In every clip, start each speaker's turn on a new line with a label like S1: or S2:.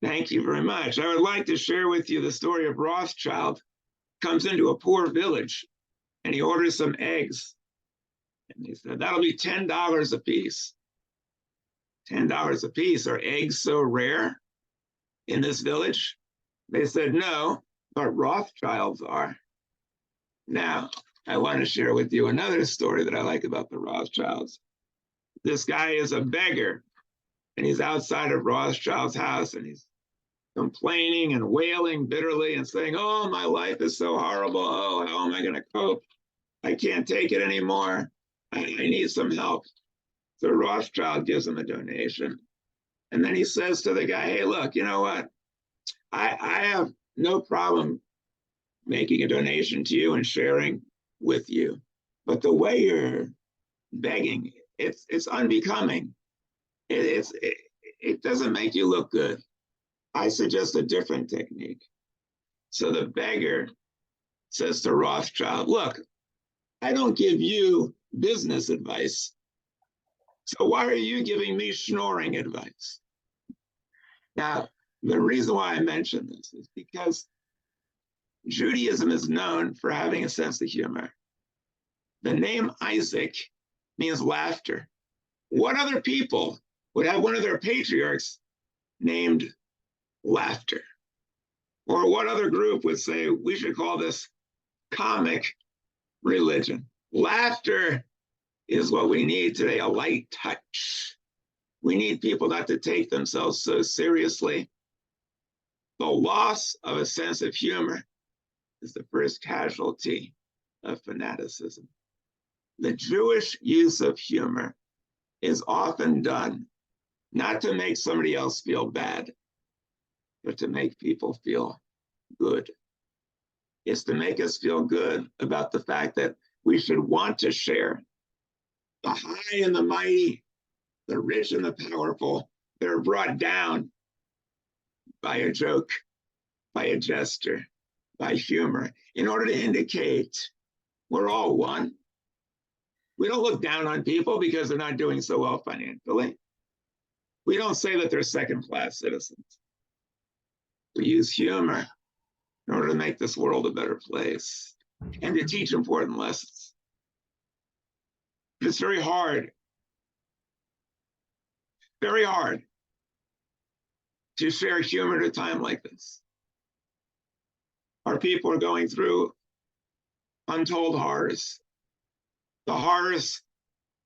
S1: Thank you very much. I would like to share with you the story of Rothschild. Comes into a poor village and he orders some eggs. And he said, that'll be $10 a piece. $10 a piece. Are eggs so rare in this village? They said, no, but Rothschilds are. Now, I want to share with you another story that I like about the Rothschilds. This guy is a beggar, and he's outside of Rothschild's house, and he's complaining and wailing bitterly and saying, oh, my life is so horrible. Oh, how am I going to cope? I can't take it anymore. I need some help. So Rothschild gives him a donation. And then he says to the guy, hey, look, you know what? I have no problem making a donation to you and sharing with you. But the way you're begging, it's unbecoming. It doesn't make you look good. I suggest a different technique. So the beggar says to Rothschild, look, I don't give you business advice. So why are you giving me schnorring advice? Now, the reason why I mention this is because Judaism is known for having a sense of humor. The name Isaac means laughter. What other people would have one of their patriarchs named Laughter? Or what other group would say, we should call this comic religion? Laughter is what we need today, a light touch. We need people not to take themselves so seriously. The loss of a sense of humor is the first casualty of fanaticism. The Jewish use of humor is often done not to make somebody else feel bad, but to make people feel good. It's to make us feel good about the fact that we should want to share. The high and the mighty, the rich and the powerful, they're brought down by a joke, by a gesture, by humor, in order to indicate we're all one. We don't look down on people because they're not doing so well financially. We don't say that they're second-class citizens. We use humor in order to make this world a better place and to teach important lessons. It's very hard to share humor at a time like this. Our people are going through untold horrors. The horrors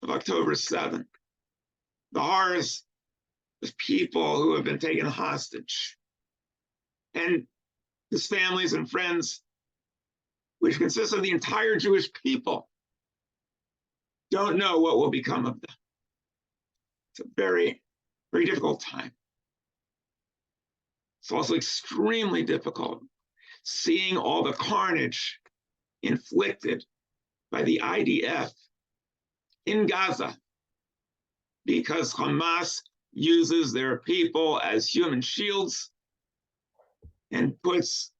S1: of October 7th, the horrors of people who have been taken hostage, and his families and friends, which consists of the entire Jewish people, don't know what will become of them. It's a very, very difficult time. It's also extremely difficult seeing all the carnage inflicted by the IDF in Gaza because Hamas uses their people as human shields and puts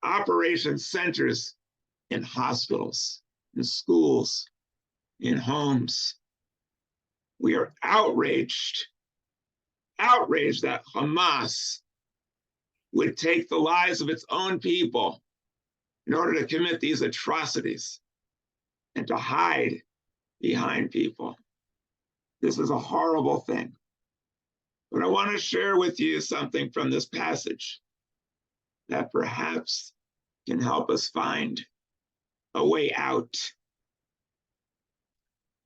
S1: operation centers in hospitals, in schools, in homes. We are outraged that Hamas would take the lives of its own people in order to commit these atrocities and to hide behind people. This is a horrible thing. But I want to share with you something from this passage that perhaps can help us find a way out.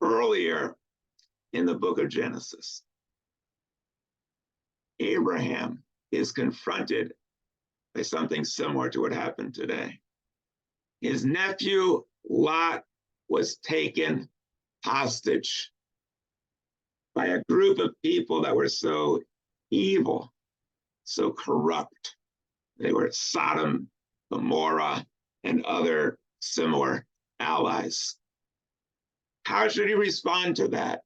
S1: Earlier in the book of Genesis, Abraham is confronted by something similar to what happened today. His nephew Lot was taken hostage by a group of people that were so evil, so corrupt. They were Sodom, Gomorrah, and other similar allies. How should he respond to that?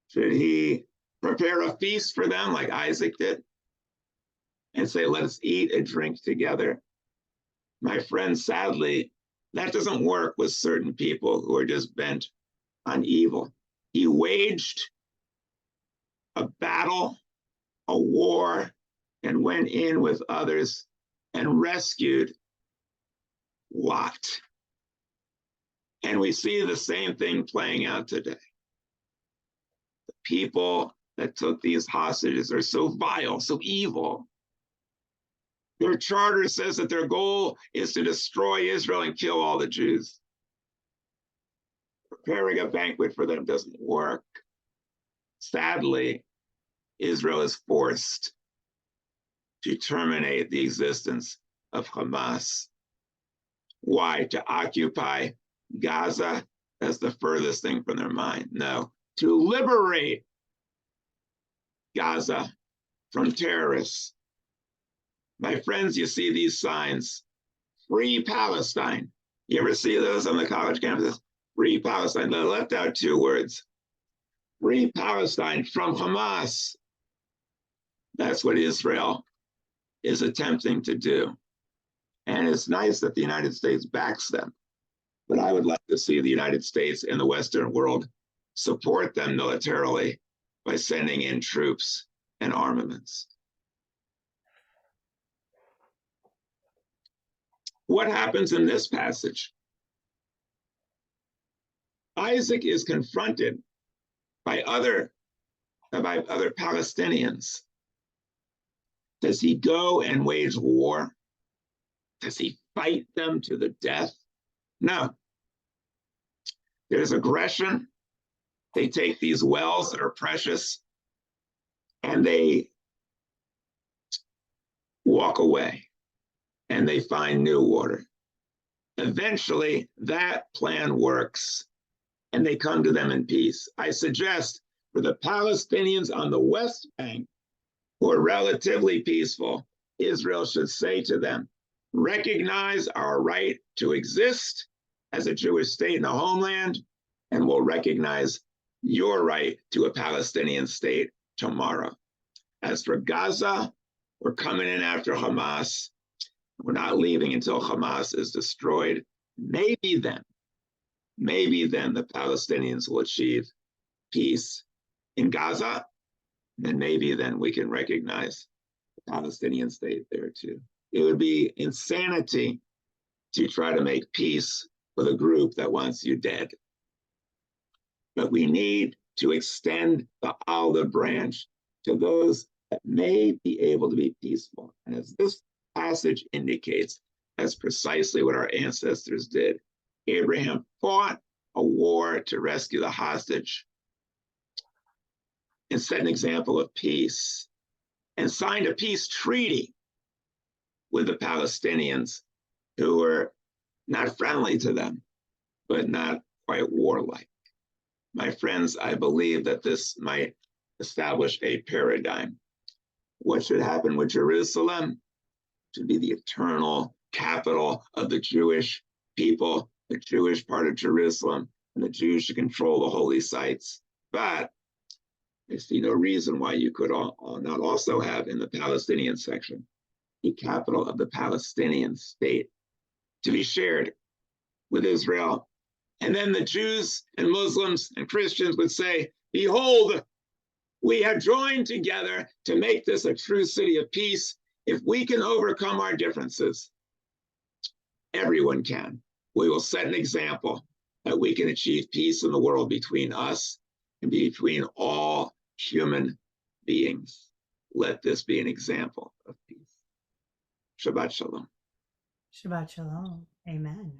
S1: Should he prepare a feast for them like Isaac did and say, let us eat and drink together? My friend, sadly, that doesn't work with certain people who are just bent on evil. He waged a battle a war and went in with others and rescued Lot. And we see the same thing playing out today. The people that took these hostages are so vile, so evil. Their charter says that their goal is to destroy Israel and kill all the Jews. Preparing a banquet for them doesn't work. Sadly, Israel is forced to terminate the existence of Hamas. Why? To occupy Gaza? That's the furthest thing from their mind. No, to liberate Gaza from terrorists. My friends, you see these signs, Free Palestine. You ever see those on the college campuses? Free Palestine. They left out two words. Free Palestine from Hamas. That's what Israel is attempting to do. And it's nice that the United States backs them. But I would like to see the United States and the Western world support them militarily by sending in troops and armaments. What happens in this passage? Isaac is confronted by other Palestinians. Does he go and wage war? Does he fight them to the death? No. There's aggression. They take these wells that are precious and they walk away and they find new water. Eventually, that plan works and they come to them in peace. I suggest for the Palestinians on the West Bank, who are relatively peaceful, Israel should say to them, recognize our right to exist as a Jewish state in a homeland, and we'll recognize your right to a Palestinian state tomorrow. As for Gaza, we're coming in after Hamas. We're not leaving until Hamas is destroyed. Maybe then the Palestinians will achieve peace in Gaza. And maybe then we can recognize the Palestinian state there too. It would be insanity to try to make peace with a group that wants you dead. But we need to extend the olive branch to those that may be able to be peaceful. And as this passage indicates, that's precisely what our ancestors did. Abraham fought a war to rescue the hostage and set an example of peace and signed a peace treaty with the Palestinians, who were not friendly to them, but not quite warlike. My friends, I believe that this might establish a paradigm. What should happen with Jerusalem? It should be the eternal capital of the Jewish people, the Jewish part of Jerusalem, and the Jews should control the holy sites. But I see no reason why you could not also have in the Palestinian section the capital of the Palestinian state to be shared with Israel. And then the Jews and Muslims and Christians would say, behold, we have joined together to make this a true city of peace. If we can overcome our differences, everyone can. We will set an example that we can achieve peace in the world between us and between all human beings. Let this be an example of peace. Shabbat Shalom.
S2: Shabbat Shalom. Amen.